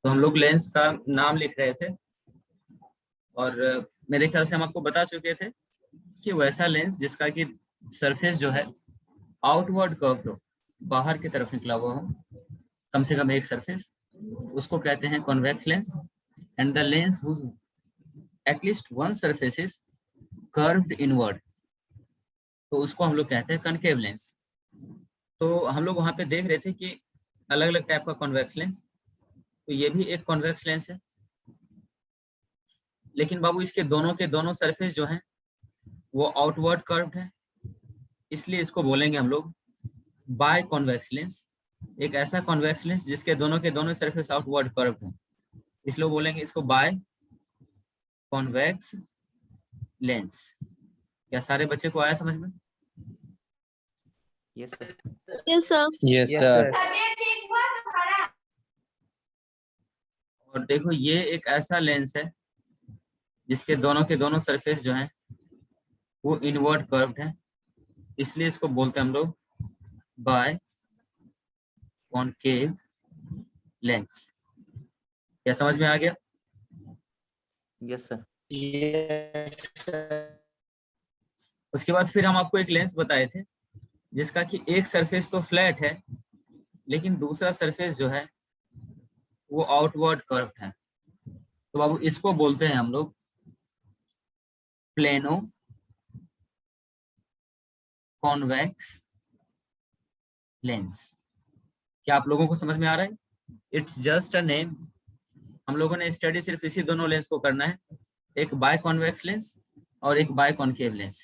तो हम लोग लेंस का नाम लिख रहे थे और मेरे ख्याल से हम आपको बता चुके थे कि वैसा लेंस जिसका कि सरफेस जो है आउटवर्ड कर्व्ड हो, बाहर की तरफ निकला हुआ हो, कम से कम एक सरफेस, उसको कहते हैं convex lens. And the lens whose at least one surface is curved inward, तो उसको हम लोग कहते हैं कनकेव लेंस। तो हम लोग वहां पे देख रहे थे कि अलग अलग टाइप का कॉन्वेक्स लेंस, तो ये भी एक कॉन्वेक्स लेंस है, लेकिन बाबू इसके दोनों के दोनों सरफेस जो हैं वो आउटवर्ड कर्व्ड है, इसलिए इसको बोलेंगे हम लोग बाय कॉन्वेक्स लेंस। एक ऐसा कॉन्वेक्स लेंस जिसके दोनों के दोनों सरफेस आउटवर्ड कर्व्ड है, इसलिए बोलेंगे इसको बाय कॉन्वेक्स लेंस। क्या सारे बच्चे को आया समझ में? Yes sir. Yes sir. Yes sir. और देखो ये एक ऐसा लेंस है जिसके दोनों के दोनों सरफेस जो हैं वो इनवर्ड कर्व्ड है, इसलिए इसको बोलते हैं हम लोग बाय कॉनकेव लेंस। क्या समझ में आ गया? Yes sir. उसके बाद फिर हम आपको एक लेंस बताए थे जिसका कि एक सरफेस तो फ्लैट है लेकिन दूसरा सरफेस जो है वो आउटवर्ड कर्व्ड है, तो बाबू इसको बोलते हैं हम लोग प्लेनो कॉन्वेक्स लेंस। क्या आप लोगों को समझ में आ रहा है? It's just a name. हम लोगों ने स्टडी सिर्फ इसी दोनों लेंस को करना है, एक बाय कॉन्वेक्स लेंस और एक बाय कॉनकेव लेंस।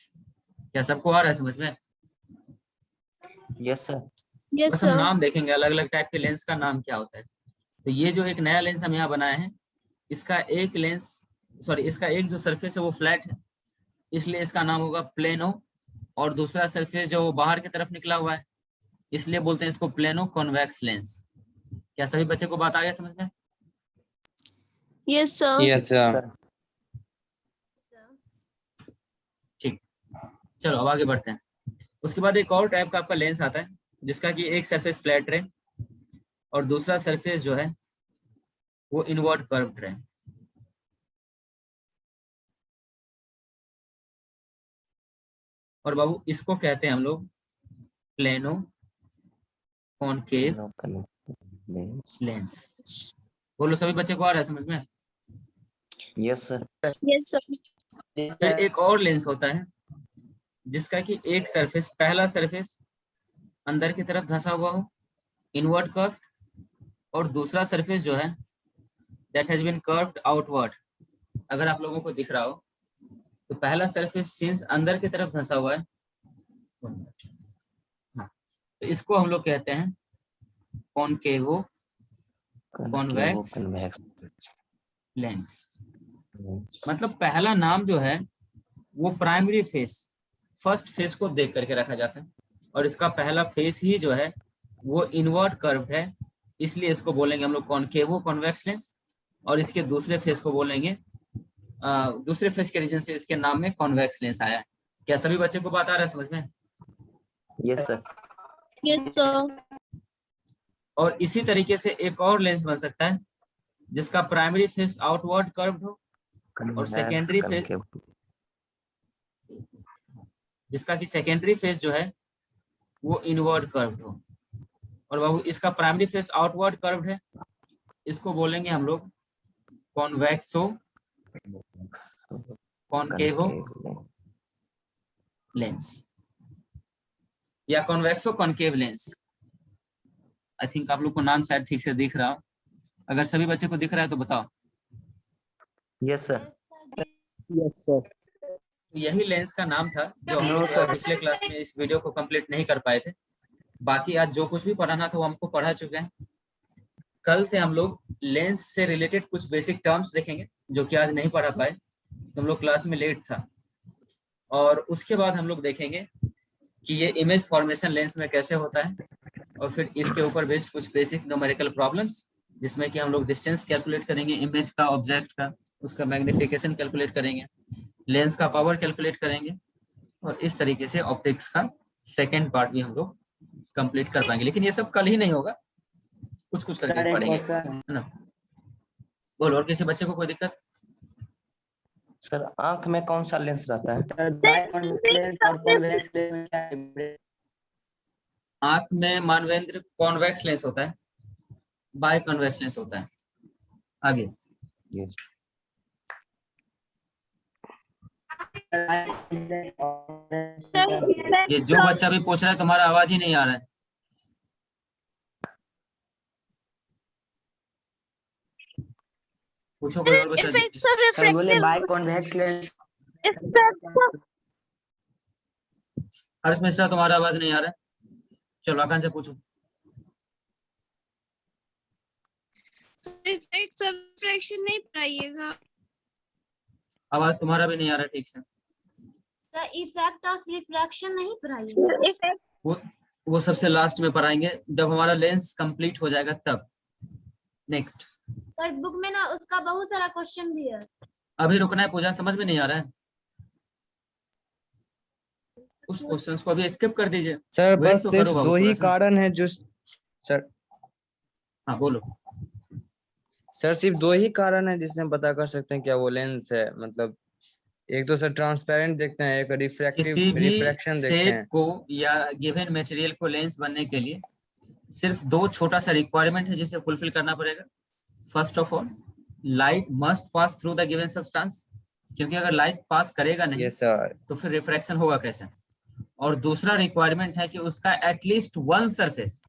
क्या सबको आ रहा है समझ में? Yes sir. यस बस हम सर। नाम देखेंगे अलग अलग टाइप के लेंस का नाम क्या होता है। तो ये जो एक नया लेंस हम यहाँ बनाए हैं, इसका एक लेंस इसका एक जो सरफेस है वो फ्लैट है, इसलिए इसका नाम होगा प्लेनो, और दूसरा सरफेस जो वो बाहर की तरफ निकला हुआ है, इसलिए बोलते हैं इसको प्लेनो कॉन्वेक्स लेंस। क्या सभी बच्चे को बात आ गया समझ में? Yes sir. Yes sir. ठीक, चलो अब आगे बढ़ते हैं। उसके बाद एक और टाइप का आपका लेंस आता है जिसका कि एक सरफेस फ्लैट रहे और दूसरा सरफेस जो है वो इनवर्ड कर्व्ड रहे। और बाबू इसको कहते हैं हम लोग प्लेनो कॉनकेव लेंस। बोलो सभी बच्चे को आ रहा है समझ में? Yes sir. Yes sir. फिर एक और लेंस होता है जिसका कि एक सरफेस, पहला सरफेस अंदर की तरफ धंसा हुआ हो, इनवर्ड कर्व, और दूसरा सरफेस जो है that has been curved outward. अगर आप लोगों को दिख रहा हो तो पहला सरफेस सिंस अंदर की तरफ धंसा हुआ है, हाँ, तो इसको हम लोग कहते हैं कॉनकेवो कॉन्वेक्स लेंस। मतलब पहला नाम जो है वो प्राइमरी फेस, फर्स्ट फेस को देख करके रखा जाता है, और इसका पहला फेस ही जो है वो इनवर्ड कर्व है, इसलिए इसको बोलेंगे हम लोग कॉनकेवो कॉन्वेक्स लेंस। और इसके दूसरे फेस को बोलेंगे दूसरे फेस के रीजन से इसके नाम में कॉन्वेक्स लेंस आया है। क्या सभी बच्चे को बात आ रहा है समझ में? Yes sir. Yes sir. और इसी तरीके से एक और लेंस बन सकता है जिसका प्राइमरी फेस आउटवर्ड कर्व्ड हो और सेकेंडरी फेस, जिसका कि सेकेंडरी फेस जो है वो इनवर्ड कर्व्ड हो। और बाबू इसका प्राइमरी फेस आउटवर्ड कर्व्ड है, इसको बोलेंगे हम लोग कॉन्वेक्सो कॉनकेवो लेंस या कॉन्वेक्सो कॉनकेव लेंस। आई थिंक आप लोग को नाम शायद ठीक से दिख रहा हो, अगर सभी बच्चे को दिख रहा है तो बताओ। Yes sir. Yes sir. तो यही लेंस का नाम था जो हम लोग पिछले क्लास में इस वीडियो को कंप्लीट नहीं कर पाए थे। बाकी आज जो कुछ भी पढ़ाना था वो हमको पढ़ा चुके हैं। कल से हम लोग लेंस से रिलेटेड कुछ बेसिक टर्म्स देखेंगे जो कि आज नहीं पढ़ा पाए, हम लोग क्लास में लेट था। और उसके बाद हम लोग देखेंगे कि ये इमेज फॉर्मेशन लेंस में कैसे होता है, और फिर इसके ऊपर बेस्ड कुछ बेसिक न्यूमेरिकल प्रॉब्लम्स जिसमें कि हम लोग डिस्टेंस कैलकुलेट करेंगे इमेज का, ऑब्जेक्ट का, उसका मैग्निफिकेशन कैलकुलेट करेंगे, लेंस का पावर कैलकुलेट करेंगे, और इस तरीके से ऑप्टिक्स का सेकेंड पार्ट भी हम लोग कंप्लीट कर पाएंगे। लेकिन ये सब कल ही नहीं होगा, कुछ कुछ करके पढ़ेंगे, है ना? बोलो, और किसी बच्चे को कोई दिक्कत? सर आंख में कौन सा लेंस रहता है? आंख में मानवेंद्र कॉन्वेक्स लेंस होता है, बाय कॉन्वेक्स लेंस होता है। आगे यस ये जो बच्चा भी पूछ रहा है, तुम्हारा आवाज ही नहीं आ रहा है। पूछो कोई और बच्चा। Effects of refractive. हर्ष मिश्रा, तुम्हारा आवाज नहीं आ रहा है। चलो आकांक्षा पूछो। Effects of refraction नहीं पढ़ाइएगा। आवाज तुम्हारा भी नहीं आ रहा ठीक से। The effect of refraction नहीं पढ़ाइए। वो सबसे लास्ट में पढ़ाएंगे, जब हमारा लेंस कंप्लीट हो जाएगा तब। नेक्स्ट। पर बुक में ना उसका बहुत सारा क्वेश्चन भी है। अभी रुकना है पूजा, समझ में नहीं आ रहा है? उस क्वेश्चंस को अभी स्किप कर दीजिए। सर वेट बस तो सिर्फ करो बाबू दो ही थोड़ा सा। कारण है जो सर हाँ बोलो। सर सिर्फ दो ही कारण है जिससे हम पता कर सकते हैं क्या वो लेंस है, मतलब एक तो सर ट्रांसपेरेंट देखते हैं, एक किसी भी रिफ्रैक्शन देखते शेप हैं। को या गिवन मटेरियल को लेंस बनने के लिए सिर्फ दो छोटा सा रिक्वायरमेंट है जिसे फुलफिल करना पड़ेगा। First of all, light must pass through the given substance, क्योंकि अगर लाइट पास करेगा नहीं यस सर। तो फिर रिफ्रैक्शन होगा कैसे। और दूसरा रिक्वायरमेंट है कि उसका एटलीस्ट वन सरफेस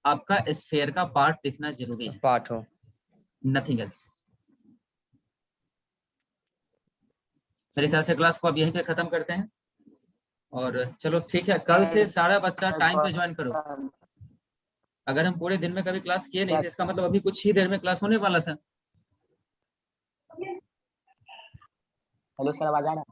आपका स्फीयर का पार्ट दिखना जरूरी है, पार्ट हो। Nothing else. मेरे ख्याल से क्लास को अब यहीं पे खत्म करते हैं। और चलो ठीक है, कल से सारा बच्चा टाइम पे ज्वाइन करो। अगर हम पूरे दिन में कभी क्लास किए नहीं तो इसका मतलब अभी कुछ ही देर में क्लास होने वाला था। हेलो सर, आवाज आ रहा है?